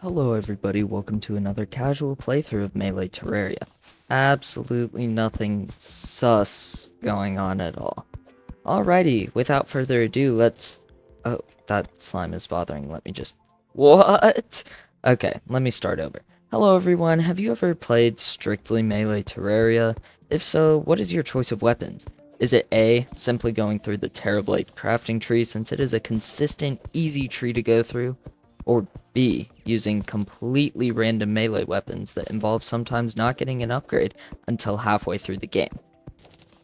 Hello everybody, welcome to another casual playthrough of Melee Terraria. Absolutely nothing sus going on at all. Alrighty, without further ado, let's... Oh, that slime is bothering, let me just... What? Okay, let me start over. Hello everyone, have you ever played strictly Melee Terraria? If so, what is your choice of weapons? Is it A, simply going through the Terrablade crafting tree since it is a consistent, easy tree to go through? Or B, using completely random melee weapons that involve sometimes not getting an upgrade until halfway through the game?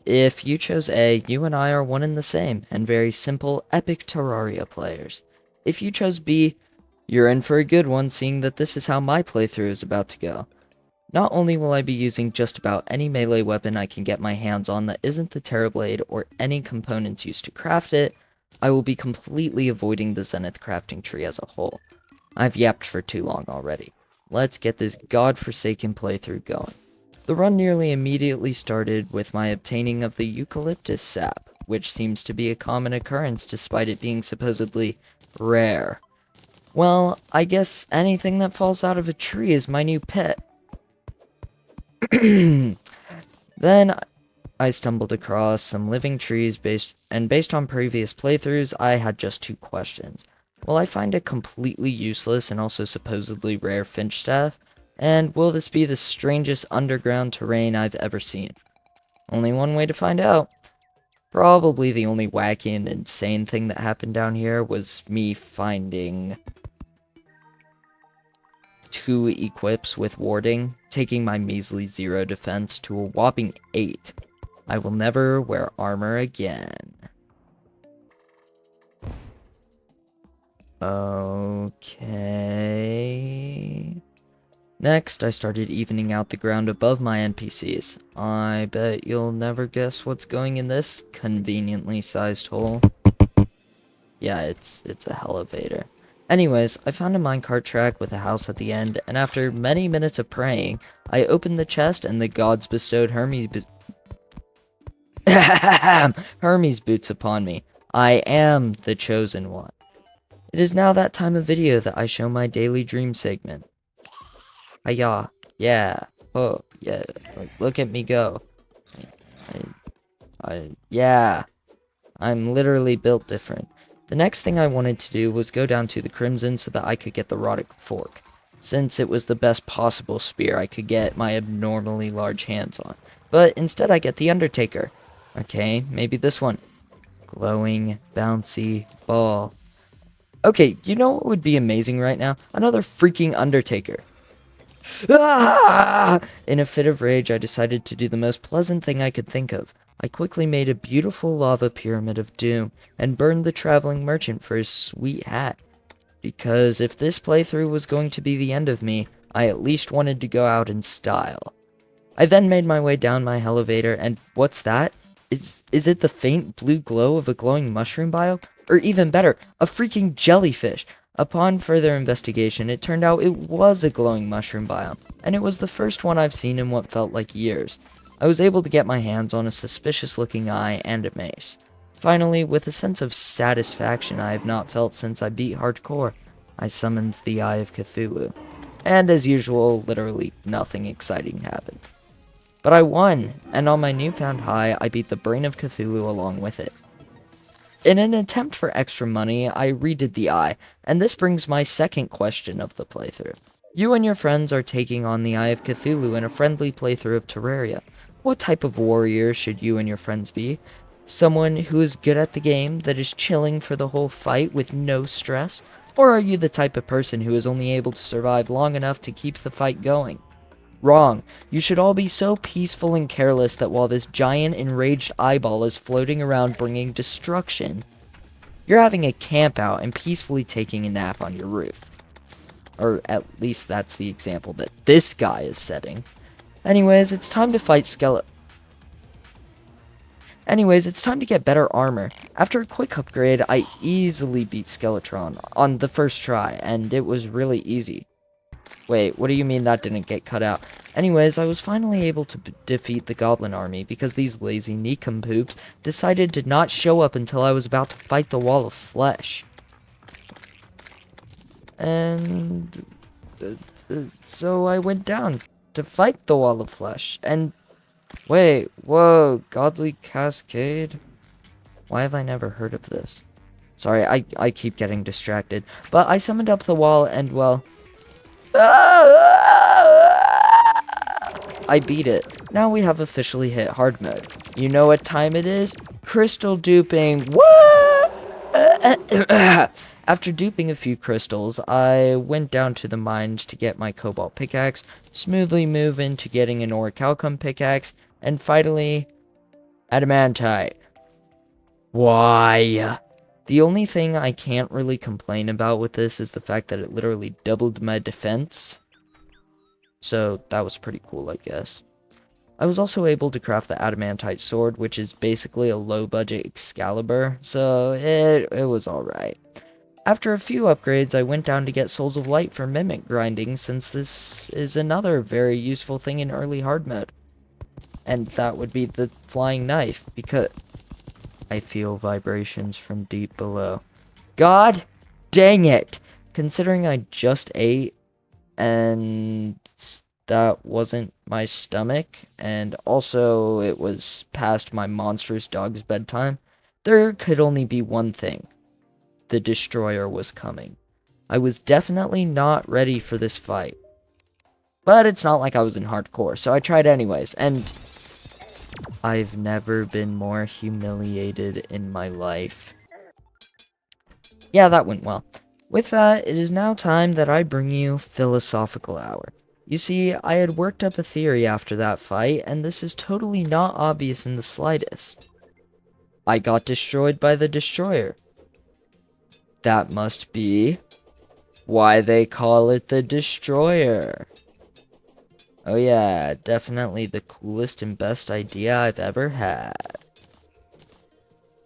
If you chose A, you and I are one and the same, and very simple, epic Terraria players. If you chose B, you're in for a good one, seeing that this is how my playthrough is about to go. Not only will I be using just about any melee weapon I can get my hands on that isn't the Terrablade or any components used to craft it, I will be completely avoiding the Zenith crafting tree as a whole. I've yapped for too long already. Let's get this godforsaken playthrough going. The run nearly immediately started with my obtaining of the eucalyptus sap, which seems to be a common occurrence despite it being supposedly rare. Well, I guess anything that falls out of a tree is my new pet. Then I stumbled across some living trees based on previous playthroughs, I had just two questions. Will I find a completely useless and also supposedly rare finch staff? And will this be the strangest underground terrain I've ever seen? Only one way to find out. Probably the only wacky and insane thing that happened down here was me finding 2 equips with warding, taking my measly 0 defense to a whopping 8. I will never wear armor again. Okay. Next, I started evening out the ground above my NPCs. I bet you'll never guess what's going in this conveniently sized hole. Yeah, it's a elevator. Anyways, I found a minecart track with a house at the end, and after many minutes of praying, I opened the chest and the gods bestowed Hermes boots upon me. I am the chosen one. It is now that time of video that I show my daily dream segment. Hiya, yeah, oh, yeah, look at me go. Yeah, I'm literally built different. The next thing I wanted to do was go down to the Crimson so that I could get the Rhotic Fork, since it was the best possible spear I could get my abnormally large hands on. But instead I get the Undertaker. Okay, maybe this one. Glowing, bouncy ball. Okay, you know what would be amazing right now? Another freaking Undertaker. Ah! In a fit of rage, I decided to do the most pleasant thing I could think of. I quickly made a beautiful lava pyramid of doom and burned the traveling merchant for his sweet hat. Because if this playthrough was going to be the end of me, I at least wanted to go out in style. I then made my way down my elevator, and what's that? Is it the faint blue glow of a glowing mushroom biome? Or even better, a freaking jellyfish. Upon further investigation, it turned out it was a glowing mushroom biome, and it was the first one I've seen in what felt like years. I was able to get my hands on a suspicious-looking eye and a mace. Finally, with a sense of satisfaction I have not felt since I beat hardcore, I summoned the Eye of Cthulhu. And as usual, literally nothing exciting happened. But I won, and on my newfound high, I beat the Brain of Cthulhu along with it. In an attempt for extra money, I redid the eye, and this brings my second question of the playthrough. You and your friends are taking on the Eye of Cthulhu in a friendly playthrough of Terraria. What type of warrior should you and your friends be? Someone who is good at the game, that is chilling for the whole fight with no stress? Or are you the type of person who is only able to survive long enough to keep the fight going? Wrong. You should all be so peaceful and careless that while this giant enraged eyeball is floating around bringing destruction, you're having a camp out and peacefully taking a nap on your roof. Or at least that's the example that this guy is setting. Anyways, it's time to get better armor. After a quick upgrade, I easily beat Skeletron on the first try, and it was really easy. Wait, what do you mean that didn't get cut out? Anyways, I was finally able to defeat the goblin army because these lazy nincompoop decided to not show up until I was about to fight the wall of flesh. And So I went down to fight the wall of flesh, and wait, whoa, godly cascade? Why have I never heard of this? Sorry, I keep getting distracted. But I summoned up the wall, and well... I beat it. Now we have officially hit hard mode. You know what time it is? Crystal duping. What? After duping a few crystals, I went down to the mines to get my cobalt pickaxe, smoothly move into getting an orichalcum pickaxe, and finally, adamantite. Why? The only thing I can't really complain about with this is the fact that it literally doubled my defense. So that was pretty cool, I guess. I was also able to craft the adamantite sword, which is basically a low-budget Excalibur, so it was alright. After a few upgrades, I went down to get Souls of Light for mimic grinding, since this is another very useful thing in early hard mode. And that would be the flying knife, because I feel vibrations from deep below. God dang it! Considering I just ate, and that wasn't my stomach, and also it was past my monstrous dog's bedtime, there could only be one thing. The destroyer was coming. I was definitely not ready for this fight. But it's not like I was in hardcore, so I tried anyways, and I've never been more humiliated in my life. Yeah, that went well. With that, it is now time that I bring you Philosophical Hour. You see, I had worked up a theory after that fight, and this is totally not obvious in the slightest. I got destroyed by the destroyer. That must be why they call it the destroyer. Oh yeah, definitely the coolest and best idea I've ever had.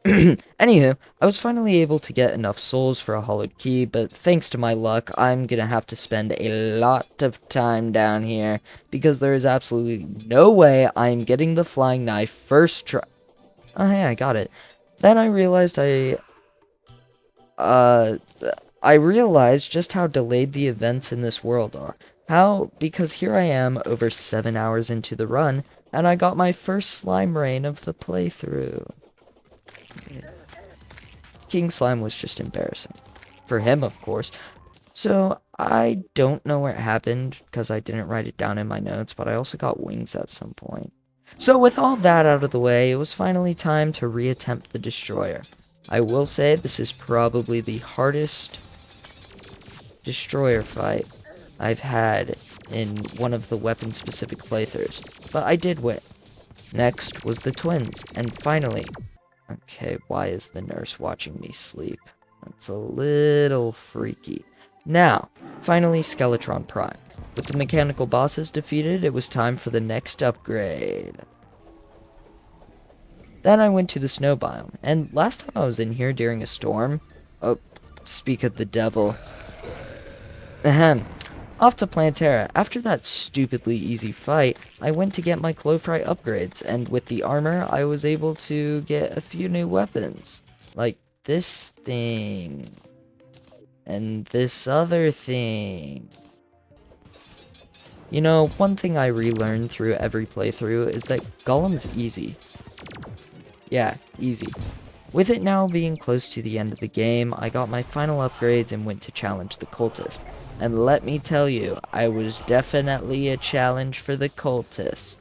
Anywho, I was finally able to get enough souls for a hollowed key, but thanks to my luck, I'm gonna have to spend a lot of time down here, because there is absolutely no way I'm getting the flying knife first try. Oh hey, I got it. Then I realized I realized just how delayed the events in this world are. How? Because here I am, over 7 hours into the run, and I got my first slime rain of the playthrough. King Slime was just embarrassing. For him, of course. So, I don't know where it happened, because I didn't write it down in my notes, but I also got wings at some point. So with all that out of the way, it was finally time to reattempt the destroyer. I will say this is probably the hardest destroyer fight I've had in one of the weapon-specific playthroughs, but I did win. Next was the twins, and finally... Okay, why is the nurse watching me sleep? That's a little freaky. Now, finally Skeletron Prime. With the mechanical bosses defeated, it was time for the next upgrade. Then I went to the snow biome, and last time I was in here during a storm... Oh, speak of the devil. Ahem. Off to Plantera. After that stupidly easy fight, I went to get my Clofry upgrades, and with the armor, I was able to get a few new weapons. Like this thing. And this other thing. You know, one thing I relearned through every playthrough is that Golem's easy. Yeah, easy. With it now being close to the end of the game, I got my final upgrades and went to challenge the cultist. And let me tell you, I was definitely a challenge for the cultist.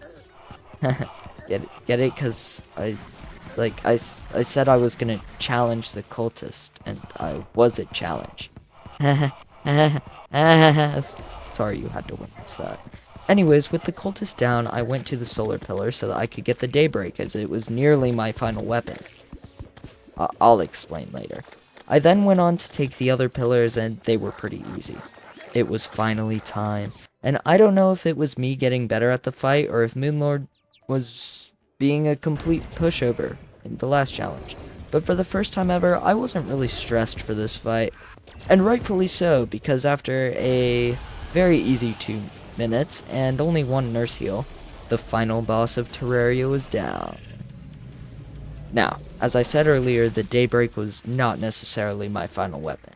Get it? Because I said I was gonna challenge the cultist, and I was a challenge. Sorry you had to witness that. Anyways, with the cultist down, I went to the solar pillar so that I could get the daybreak, as it was nearly my final weapon. I'll explain later. I then went on to take the other pillars, and they were pretty easy. It was finally time, and I don't know if it was me getting better at the fight, or if Moonlord was being a complete pushover in the last challenge. But for the first time ever, I wasn't really stressed for this fight. And rightfully so, because after a very easy 2 minutes, and only 1 nurse heal, the final boss of Terraria was down. Now, as I said earlier, the daybreak was not necessarily my final weapon.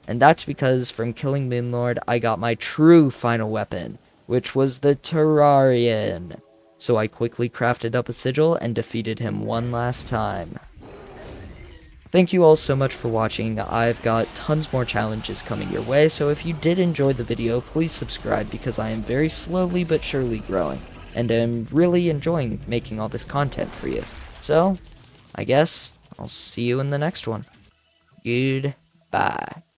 And that's because from killing Moonlord, I got my true final weapon, which was the Terrarian. So I quickly crafted up a sigil and defeated him one last time. Thank you all so much for watching. I've got tons more challenges coming your way, so if you did enjoy the video, please subscribe because I am very slowly but surely growing, and am really enjoying making all this content for you. So, I guess I'll see you in the next one. Goodbye.